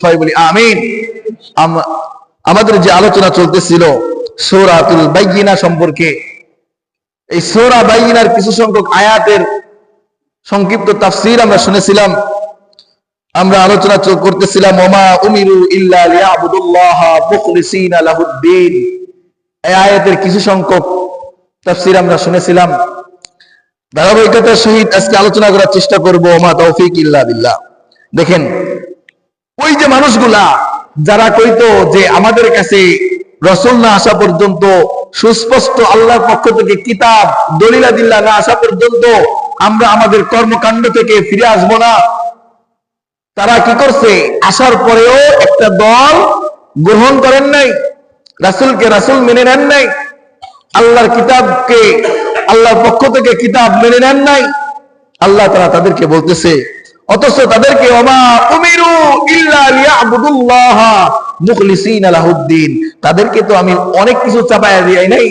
সবাই বলি আমিন। আমাদের যে আলোচনা চলতেছিল সূরাতুল বাইয়িনা সম্পর্কে, এই সূরা বাইয়িনার কিছু সংখ্যক আয়াতের সংক্ষিপ্ত তাফসীর আমরা শুনেছিলাম। আমরা আলোচনা করতেছিলাম ওমা উমিরু ইল্লা লিয়াবুদুল্লাহা মুখলিসিনা লাহুদ্দিন। এই আয়াতের কিছু সংখ্যক তাফসীর আমরা শুনেছিলাম। ধারাবাহিকতার সহিত আজকে আলোচনা করার চেষ্টা করব ওমা তৌফিক ইল্লা বিল্লাহ। দেখেন, ওই যে মানুষগুলা যারা কইতো যে আমাদের কাছে রাসূল না আসা পর্যন্ত, সুস্পষ্ট আল্লাহর পক্ষ থেকে কিতাব দলিলাদিল্লাহ না আসা পর্যন্ত আমরা আমাদের কর্মকাণ্ড থেকে ফিরে আসব না, তারা কি করছে? আসার পরেও একটা দল গ্রহণ করেন নাই, রাসূলকে রাসূল মেনে নেন নাই, আল্লাহর কিতাবকে আল্লাহর পক্ষ থেকে কিতাব মেনে নেন নাই। আল্লাহ তাআলা তাদেরকে বলতেছে, অথচ তাদেরকে ওমা উমিরু ইল্লা লিয়াবুদুল্লাহা মুখলিসিনা লাহুদ্দিন, তাদেরকে তো আমি অনেক কিছু চাপায়া দেই নাই,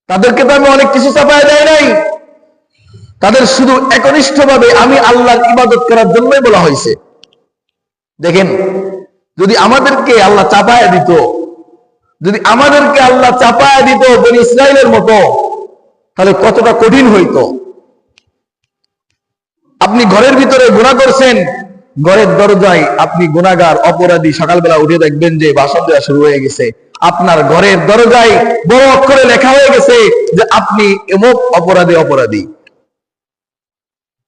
তাদেরকে তো আমি অনেক কিছু চাপায়া দেই নাই। তাদের শুধু একনিষ্ঠভাবে আমি আল্লাহর ইবাদত করার জন্যই বলা হয়েছে। দেখেন, যদি আমাদেরকে আল্লাহ চাপায়া দিত, যদি আমাদেরকে আল্লাহ চাপায়া দিত বনি ইসরাইলের মতো, তাহলে কতটা কঠিন হইতো। আপনি ঘরের ভিতরে গুনাহ করছেন, ঘরের দরজায় আপনি গুনাহগার অপরাধী, সকালবেলা উঠে দেখবেন যে বাসন দেওয়া শুরু হয়ে গেছে, আপনার ঘরের দরজায় বড় অক্ষরে লেখা হয়ে গেছে যে আপনি এমক অপরাধী অপরাধী।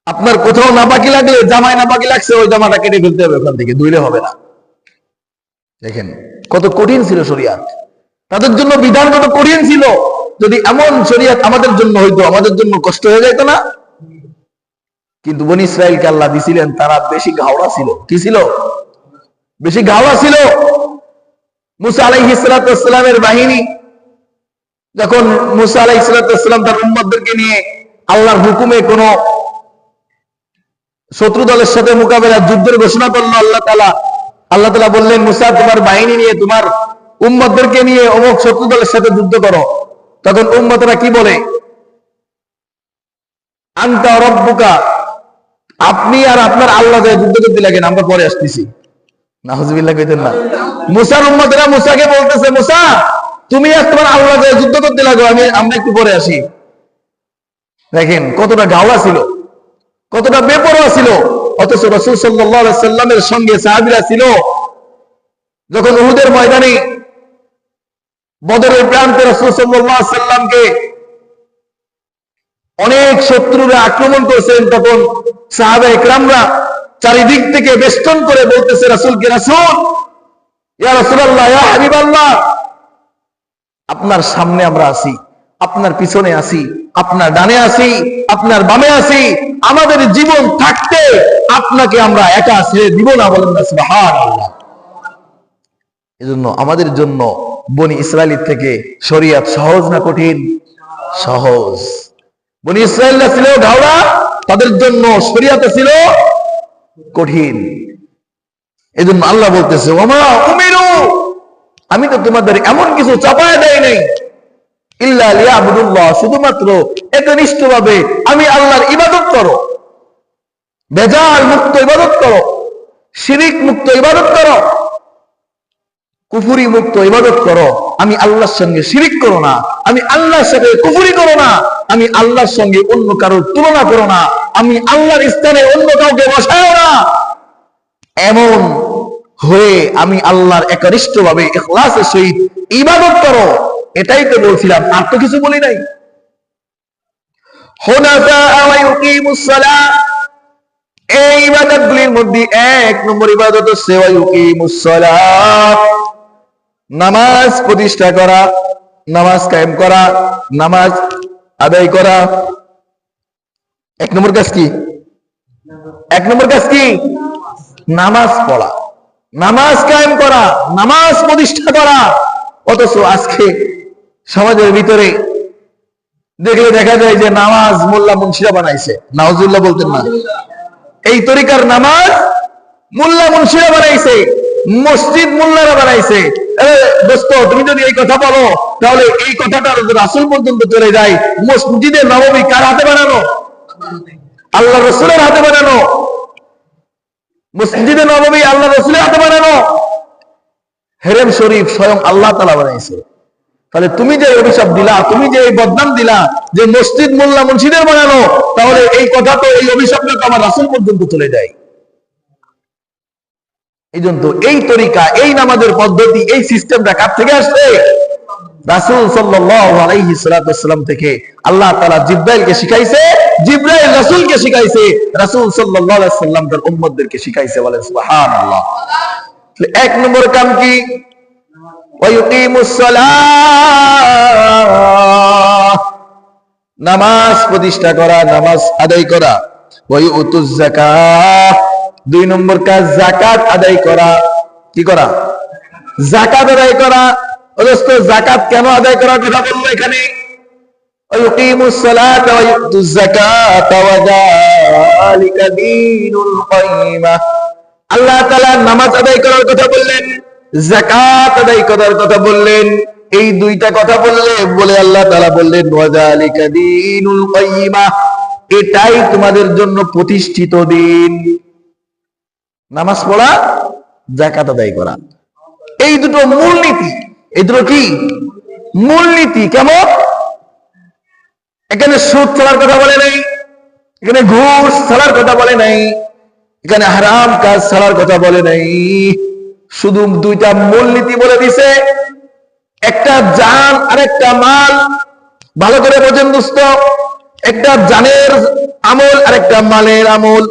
আপনার কোথাও নাপাকি লাগলে, জামায় নাপাকি লাগছে, ওই জামাটা কেটে ফেলতে হবে, ওখান থেকে ধুইলে হবে না। দেখেন কত কঠিন ছিল শরিয়াত, তাদের জন্য বিধান কত কঠিন ছিল। যদি এমন শরিয়াত আমাদের জন্য হইতো, আমাদের জন্য কষ্ট হয়ে যেত না? কিন্তু বনি ইসরাইলকে আল্লাহ দিছিলেন, তারা বেশি ঘাওড়া ছিল। কি ছিল? বেশি ঘাওড়া ছিল। মুসা আলাইহিস সালাতু ওয়াস সালামের বাহিনী যখন মুসা আলাইহিস সালাতু ওয়াস সালাম তার উম্মতদেরকে নিয়ে আল্লাহর হুকুমে কোন শত্রু দলের সাথে মোকাবেলা যুদ্ধের ঘোষণা করলো, আল্লাহ তাআলা বললেন, মুসা তোমার বাহিনী নিয়ে তোমার উম্মতদেরকে নিয়ে অমুক শত্রু দলের সাথে যুদ্ধ করো। তখন উম্মতরা কি বলে? আনতা রাব্বুকা, আপনি আর আপনার আল্লাহ যায় যুদ্ধ করতে লাগেন, আমরা পরে আসতেছি। নাউজুবিল্লাহ কইতেন না? মুসার উম্মতরা মুসাকে বলতেছে, মুসা তুমি আর তোমার আল্লাহ যায় যুদ্ধ করতে লাগো, আমরা একটু পরে আসি। দেখেন কতটা গাওয়া ছিল, কতটা বেপরোয়া ছিল। অথচ রাসূল সাল্লাল্লাহু আলাইহি সাল্লামের সঙ্গে সাহাবীরা ছিল। যখন উহুদের ময়দানে বদরের প্রান্তে রাসূল সাল্লাল্লাহু আলাইহি সাল্লামকে অনেক শত্রুরা আক্রমণ করেছেন, তখন সাহাবায়ে কেরামরা চারিদিক থেকে বেষ্টন করে বলতেছে রাসূলকে, রাসূল, ইয়া রাসূলুল্লাহ, ইয়া হাবিবাল্লাহ, আপনার সামনে আমরা আছি, আপনার পিছনে আছি, আপনার ডানে আছি, আপনার বামে আছি, আমাদের জীবন থাকতে আপনাকে আমরা একা ছেড়ে দিব না। বলেন না সুবহানাল্লাহ। এজন্য আমাদের জন্য বনি ইসরাইলের থেকে শরিয়ত সহজ না কঠিন? সহজ। বনি ইসরাইলরা ছিল ঘাওড়া, তাদের জন্য শরিয়ত ছিল কঠিন। এজন্য আল্লাহ বলতেছে, ওমা উমিরু, আমি তো তোমাদের এমন কিছু চাপায় দেই নাই, ইল্লা লিয়াবুদুল্লাহ, শুধুমাত্র একনিষ্ঠভাবে আমি আল্লাহর ইবাদত করো, বেজাল মুক্ত ইবাদত করো, শিরিক মুক্ত ইবাদত করো, কুফরি মুক্ত ইবাদত করো। আমি আল্লাহর সঙ্গে শিরিক করো না, আমি আল্লাহর সাথে কুফরি করো না, আমি আল্লাহর সঙ্গে অন্য কারোর তুলনা করো না, আমি আল্লাহর স্থানে অন্য কাউকে বসাও না। এমন হয়ে আমি আল্লাহর একনিষ্ঠভাবে ইখলাসের সহিত ইবাদত করো। এটাই তো বলছিলাম, আর তো কিছু বলি নাই। হুনাফা ওয়া ইউকিমুস সালাহ, এই ইবাদতগুলির মধ্যে এক নম্বর ইবাদত হচ্ছে ওয়া ইউকিমুস সালাহ, নামাজ প্রতিষ্ঠা করা, নামাজ কায়েম করা, নামাজ আদায় করা। এক নম্বর কাজ কি? এক নম্বর কাজ কি? নামাজ পড়া, নামাজ কায়েম করা, নামাজ প্রতিষ্ঠা করা। অথচ আজকে সমাজের ভিতরে দেখলে দেখা যায় যে নামাজ মোল্লা মুন্সিরা বানাইছে। নাউজুবিল্লাহ বলতেন না? এই তরিকার নামাজ মোল্লা মুন্সিরা বানাইছে, মসজিদ মোল্লারা বানাইছে। দোস্ত, তুমি যদি এই কথা বলো, তাহলে এই কথাটা রাসূল পর্যন্ত চলে যায়। মসজিদে নববী কার হাতে বানানো? আল্লাহ রাসূলের হাতে বানানো। মসজিদে নববী আল্লাহ রাসূলের হাতে বানানো, হেরেম শরীফ স্বয়ং আল্লাহ তাআলা বানাইছে। তাহলে তুমি যে অভিশাপ দিলা, তুমি যে এই বদনাম দিলা যে মসজিদ মোল্লা মুন্সিদের বানানো, তাহলে এই কথা তো, এই অভিশাপটা তো আমার রাসূল পর্যন্ত চলে যায়। এই জন্য এই তরিকা, এই নামাজের পদ্ধতি, এই সিস্টেমটা কার থেকে আসছে? রাসূল সাল্লাল্লাহু আলাইহি সাল্লাম থেকে। আল্লাহ তাআলা জিবরাইলকে শিখাইছে, জিবরাইল রাসূলকে শিখাইছে, রাসূল সাল্লাল্লাহু আলাইহি সাল্লাম তার উম্মতদেরকে শিখাইছে। বলেন সুবহানাল্লাহ। এক নম্বর কাম কি? ওয়ায়ুকিমুস সালাহ, নামাজ প্রতিষ্ঠা করা, নামাজ আদায় করা। ওয়ায়ুতুজ যাকাত, দুই নম্বর কাজ যাকাত আদায় করা। কি করা? যাকাত আদায় করা। যাকাত কেন আদায় করার কথা বললো এখানে? ওয়ায়ুকিমুস সালাতা ওয়ায়ুতুজ যাকাতা ওয়া যালিকা দীনুল কাইয়্যিমা। আল্লাহ তাআলা নামাজ আদায় করার কথা বললেন, যাকাত আদায় করার কথা বললেন। এই দুইটা কথা বলে আল্লাহ তাআলা বললেন ওয়া যালিকা দীনুল কাইয়্যিমা, এটাই তোমাদের জন্য প্রতিষ্ঠিত দিন। নামাজ পড়া, যাকাত আদায় করা, এই দুটো মূলনীতি। এই দুটো কি মূলনীতি? কেমন? এখানে সুদ ছাড়ার কথা বলে নাই, এখানে ঘুষ ছাড়ার কথা বলে নাই, এখানে হারাম কাজ ছাড়ার কথা বলে নাই। শুধু দুইটা মূলনীতি বলে দিছে, একটা জান আর একটা মাল। ভালো করে বোঝেন দোস্ত, একটা জানের আমল আর একটা মালের আমল।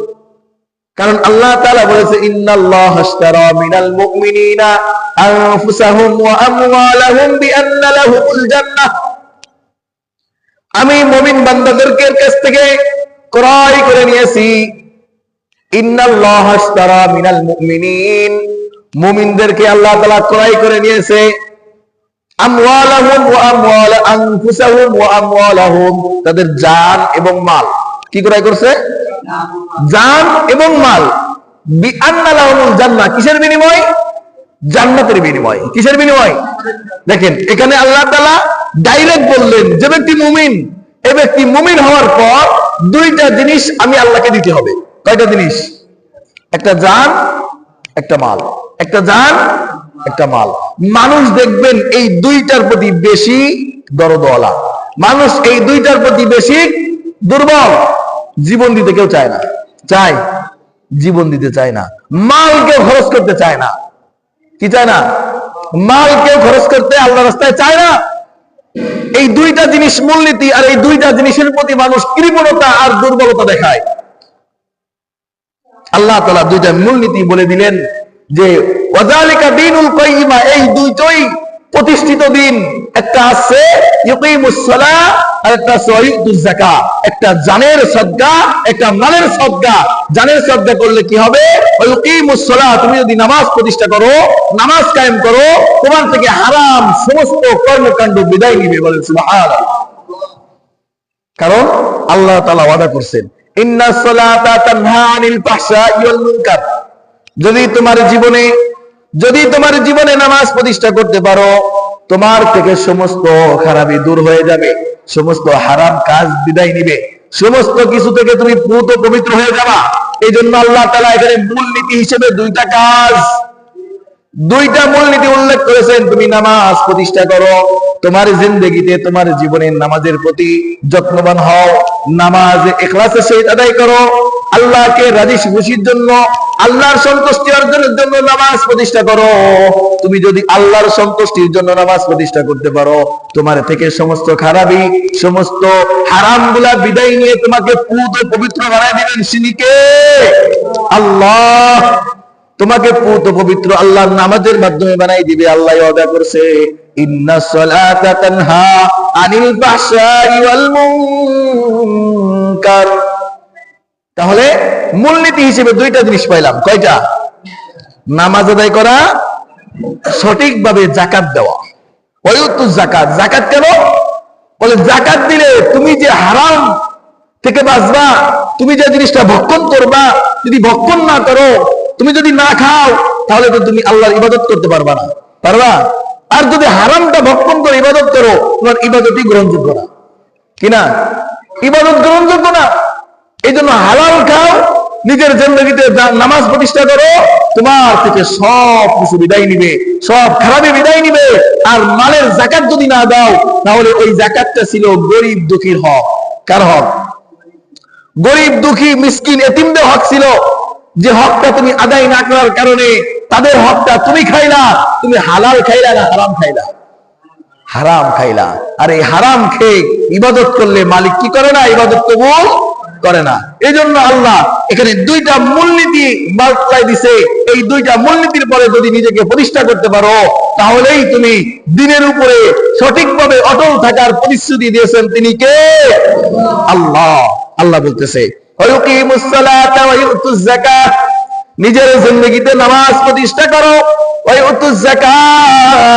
কারণ আল্লাহ তাআলা বলেছে ইন্নাল্লাহা আশতারা মিনাল মুমিনিনা আনফুসাহুম ওয়া আমওয়ালাহুম বিআন্না লাহুমুল জান্নাহ। আমি মুমিন বান্দাদের কাছ থেকে ক্রয় করে নিয়েছি। ইন্নাল্লাহা আশতারা মিনাল মুমিনিন, মুমিনদেরকে আল্লাহ তাআলা ক্রয় করে নিয়েছে। আমওয়ালাহুম ওয়া আমওয়ালা আনফুসাহুম ওয়া আমওয়ালাহুম, তাদের জান এবং মাল কি ক্রয় করছে? জান এবং মাল। বিআন্না লাহুমুল জান্নাহ, কিসের বিনিময়? জান্নাতের বিনিময়। কিসের বিনিময়? দেখেন এখানে আল্লাহ তাআলা ডাইরেক্ট বললেন যে ব্যক্তি মুমিন, এই ব্যক্তি মুমিন হওয়ার পর দুইটা জিনিস আমি আল্লাহকে দিতে হবে। কয়টা জিনিস? একটা জান, একটা মাল। একটা জান, একটা মাল। মানুষ দেখবেন এই দুইটার প্রতি বেশি দরদওয়ালা, মানুষ এই দুইটার প্রতি বেশি দুর্বল। জীবন দিতে কেউ চায় না। চায়? জীবন দিতে চায় না। মাল কেউ খরচ করতে চায় না। কি চায় না? মাল কেউ খরচ করতে আল্লাহর রাস্তায় চায় না। এই দুইটা জিনিস মূলনীতি, আর এই দুইটা জিনিসের প্রতি মানুষ কৃপণতা আর দুর্বলতা দেখায়। আল্লাহ তাআলা দুইটা মূলনীতি বলে দিলেন যে ওয়াযালিকা দীনুল কাইয়্যিমা, এই দুইটাই প্রতিষ্ঠিত দিন। একটা আছে ইউকিমুস সালাহ আর একটা আছে ওয়ায়ুতুজ যাকাত। একটা জানের সদকা, একটা মালের সদকা। জানের সদকা করলে কি হবে? ওয়ায়ুকিমুস সালাহ, তুমি যদি নামাজ প্রতিষ্ঠা করো, নামাজ কায়েম করো, তোমার থেকে হারাম সমস্ত কর্মকাণ্ড বিদায় নিবে। বলেন সুবহানাল্লাহ। কারণ আল্লাহ তাআলা ওয়াদা করছেন ইন্নাস সালাতা তানহা আনিল ফাহশাই ওয়াল মুনকার। যদি তোমার জীবনে নামাজ প্রতিষ্ঠা করতে পারো, তোমার থেকে সমস্ত খারাপি দূর হয়ে যাবে, সমস্ত হারাম কাজ বিদায় নিবে, সমস্ত কিছু থেকে তুমি পুত পবিত্র হয়ে যাবা। এই জন্য আল্লাহ তাআলা এখানে মূলনীতি হিসেবে দুইটা মূলনীতি উল্লেখ করেছেন। তুমি নামাজ প্রতিষ্ঠা করো, তোমার জিন্দেগিতে, তোমার জীবনে নামাজের প্রতি যত্নবান হও, নামাজ ইখলাসের সহিত আদায় করো, আল্লাহকে রাজি খুশির জন্য, আল্লাহর সন্তুষ্টি অর্জনের জন্য নামাজ প্রতিষ্ঠা করো। তুমি যদি আল্লাহর সন্তুষ্টির জন্য নামাজ প্রতিষ্ঠা করতে পারো, তোমার থেকে সমস্ত খারাপি, সমস্ত হারামগুলা বিদায় নিয়ে তোমাকে পুত পবিত্র বানায় দিবেন। সিনিকে আল্লাহ তোমাকে পুত পবিত্র আল্লাহর নামাজের মাধ্যমে বানাই দিবে। আল্লাহ ওয়াদা করছে ইন্নাস সালাতা তানহা আনিল ফাহশাই ওয়াল মুনকার। তাহলে মূলনীতি হিসেবে দুইটা জিনিস পাইলাম। কয়টা? নামাজ আদায় করা, সঠিকভাবে যাকাত দেওয়া। ওয়ায়ুতুজ যাকাত। যাকাত কেন? বলে যাকাত দিলে তুমি যে হারাম থেকে বাঁচবা, তুমি যে জিনিসটা ভক্ষণ করবা, যদি ভক্ষণ না করো, তুমি যদি না খাও, তাহলে তো তুমি আল্লাহর ইবাদত করতে পারবা না। পারবা? আর যদি হারামটা ভক্ষণ করে ইবাদত করো, তোমার ইবাদতই গ্রহণযোগ্য না। কিনা? ইবাদত গ্রহণযোগ্য না। এই জন্য হালাল খাও, নিজের জিন্দেগিতে নামাজ প্রতিষ্ঠা করো, তোমার থেকে সব কিছু বিদায় নিবে, সব খারাপি বিদায় নিবে। আর মালের যাকাত যদি না দাও, তাহলে ওই যাকাতটা ছিল গরিব দুঃখীর হক। কার হক? গরিব দুঃখী মিসকিন এতিমদের হক ছিল, যে হকটা তুমি আদায় না করার কারণে তাদের হকটা তুমি খাইলা। তুমি হালাল খাইলা না হারাম খাইলা? হারাম খাইলা। আর এই হারাম খেয়ে ইবাদত করলে মালিক কি করে না? ইবাদত কবুল করে না। এই জন্য আল্লাহ এখানে দুইটা মূলনীতি বার্তায় দিছে। এই দুইটা মূলনীতির পরে যদি নিজেকে প্রতিষ্ঠা করতে পারো, তাহলেই তুমি দ্বীনের উপরে সঠিকভাবে অটল থাকার প্রতিশ্রুতি দিয়েছেন। তিনি কে? আল্লাহ। আল্লাহ বলতেছে ওয়ায়ুকিমুস সালাতা ওয়া ইউতুজ যাকাত, নিজের জিন্দেগিতে নামাজ প্রতিষ্ঠা করো, ওয়া ইউতুজ যাকাত,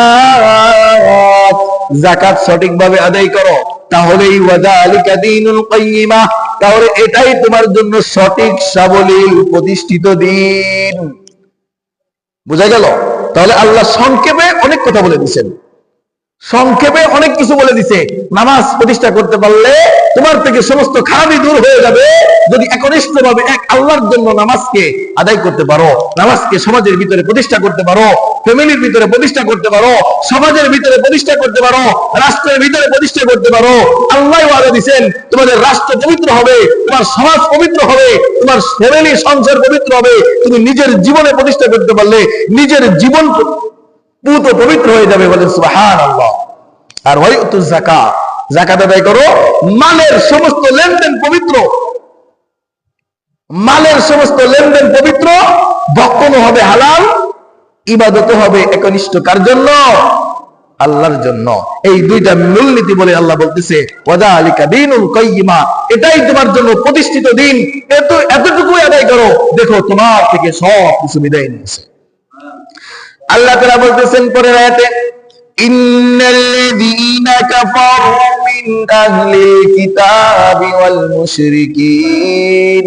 যাকাত সঠিকভাবে আদায় করো, তাহলেই ওয়াযালিকা দীনুল কাইয়্যিমা, তাহলে এটাই তোমার জন্য সঠিক সাবলীল প্রতিষ্ঠিত দিন। বুঝা গেল? তাহলে আল্লাহ সংক্ষেপে অনেক কথা বলে দিয়েছেন, সংক্ষেপে অনেক কিছু বলে দিছে। নামাজ প্রতিষ্ঠা করতে পারলে তোমার থেকে সমস্ত খারাপই দূর হয়ে যাবে, যদি একনিষ্ঠভাবে এক আল্লাহর জন্য নামাজকে আদায় করতে পারো, নামাজকে সমাজের ভিতরে প্রতিষ্ঠা করতে পারো, ফ্যামিলির ভিতরে প্রতিষ্ঠা করতে পারো, সমাজের ভিতরে প্রতিষ্ঠা করতে পারো, রাষ্ট্রের ভিতরে প্রতিষ্ঠা করতে পারো। আল্লাহ ওয়াদা দিয়েছেন তোমাদের রাষ্ট্র পবিত্র হবে, তোমার সমাজ পবিত্র হবে, তোমার ফ্যামিলি সংসার পবিত্র হবে। তুমি নিজের জীবনে প্রতিষ্ঠা করতে পারলে নিজের জীবন পুত পবিত্র হয়ে যাবে। বলেন সুবহানাল্লাহ। আর ওয়ায়ুতুজ যাকাত, যাকাত আদায় করো, মালের সমস্ত লেনদেন পবিত্র, মালের সমস্ত লেনদেন পবিত্র, ভক্ষণ হবে হালাল, ইবাদত হবে একনিষ্ঠ কার জন্য? আল্লাহর জন্য। এই দুইটা মূলনীতি বলে আল্লাহ বলতেছে ওয়াযালিকা দীনুল কাইয়্যিমা, এটাই তোমার জন্য প্রতিষ্ঠিত দিন। এতটুকুই আদায় করো, দেখো তোমার থেকে সব কিছু বিদায় নিয়েছে। আল্লাহ তাআলা বলতেছেন পরের আয়াতে ইন্নাল্লাযীনা কাফারু মিন আহলিল কিতাবি ওয়াল মুশরিকিন,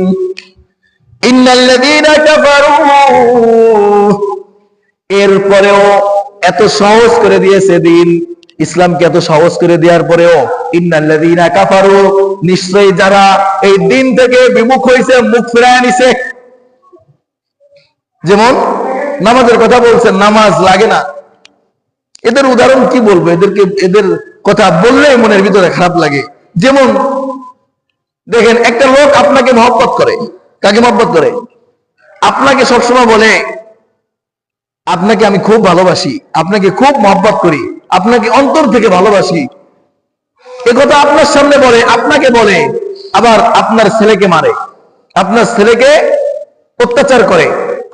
ইন্নাল্লাযীনা কাফারু, এরপরেও এত সহজ করে দিয়েছে দিন, ইসলামকে এত সহজ করে দেওয়ার পরেও ইন্নাল্লাযীনা কাফারু, নিশ্চয়ই যারা এই দিন থেকে বিমুখ হয়েছে, মুখ ফিরায় নিছে। যেমন নামাজের কথা বলছেন, নামাজ লাগে না, এদের উদাহরণ কি বলবো? এদের কথা বললেই মনের ভিতরে খারাপ লাগে। যেমন দেখেন, একটা লোক আপনাকে মহব্বত করে। কাকে মহব্বত করে? আপনাকে সবসময় বলে আপনাকে আমি খুব ভালোবাসি, আপনাকে খুব মহব্বত করি, আপনাকে অন্তর থেকে ভালোবাসি। এ কথা আপনার সামনে বলে, আপনাকে বলে, আবার আপনার ছেলেকে মারে, আপনার ছেলেকে অত্যাচার করে,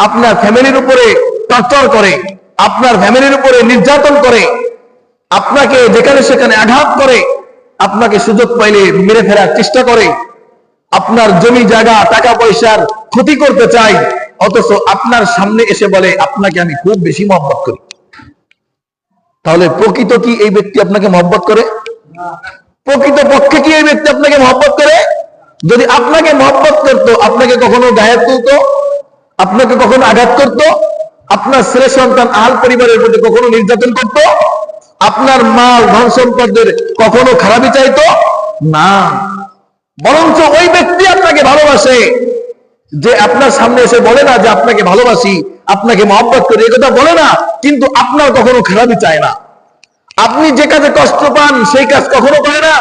আপনার ফ্যামিলির উপরে টর্চার করে, আপনার ফ্যামিলির উপরে নির্যাতন করে, আপনাকে যেখানে সেখানে আঘাত করে, আপনাকে সুযোগ পাইলে মেরে ফেলার চেষ্টা করে, আপনার জমি জায়গা টাকা পয়সার ক্ষতি করতে চায়, অথচ আপনার সামনে এসে বলে আপনাকে আমি খুব বেশি মহব্বত করি। তাহলে প্রকৃত কি এই ব্যক্তি আপনাকে মহব্বত করে? প্রকৃত পক্ষে কি এই ব্যক্তি আপনাকে মহব্বত করে? যদি আপনাকে মহব্বত করতো, আপনাকে কখনো গায়ে তুলতো? আপনাকে কখনো আঘাত করতো? আপনার ছেলে সন্তান আহাল পরিবারের প্রতি কখনো নির্যাতন করত? আপনার মাল ধন সম্পদের কখনো খারাপই চাইতো না। বরঞ্চ ওই ব্যক্তি আপনাকে ভালোবাসে, যে আপনার সামনে এসে বলে না যে আপনাকে ভালোবাসি, আপনাকে মহব্বত করি, এই কথা বলে না, কিন্তু আপনার কখনো খারাপই চায় না। আপনি যে কাজে কষ্ট পান সেই কাজ কখনো করে না।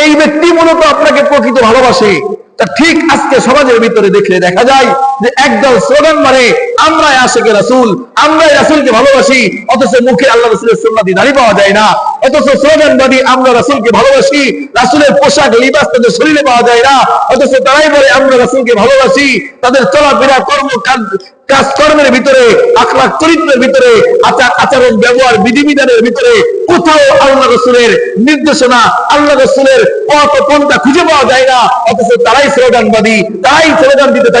এই ব্যক্তি মূলত আপনাকে প্রকৃত ভালোবাসে। তা ঠিক আজকে সমাজের ভিতরে দেখলে দেখা যায় যে একদল স্লোগান মারে আমরাই আশিকে রাসূল, আমরাই রাসূলকে ভালোবাসি, অথচ মুখে আল্লাহ রাসূলের সুন্নাতি দাঁড়ি পাওয়া যায় না। অথচ স্লোগানবাদী আমরা রাসূলকে ভালোবাসি, রাসূলের পোশাক লিবাস তাদের শরীরে পাওয়া যায় না, অথচ তারাই বলে আমরা রাসূলকে ভালোবাসি। তাদের চলাফেরা কাজকর্মের ভিতরে, আখলাক চরিত্রের ভিতরে, আচরণ ব্যবহার বিধিবিধানের ভিতরে কোথাও আল্লাহ রাসূলের নির্দেশনা, আল্লাহ রাসূলের পথ পন্থা খুঁজে পাওয়া যায় না। অথচ তারাই স্লোগানবাদী, তারাই স্লোগান দিতে থাকে।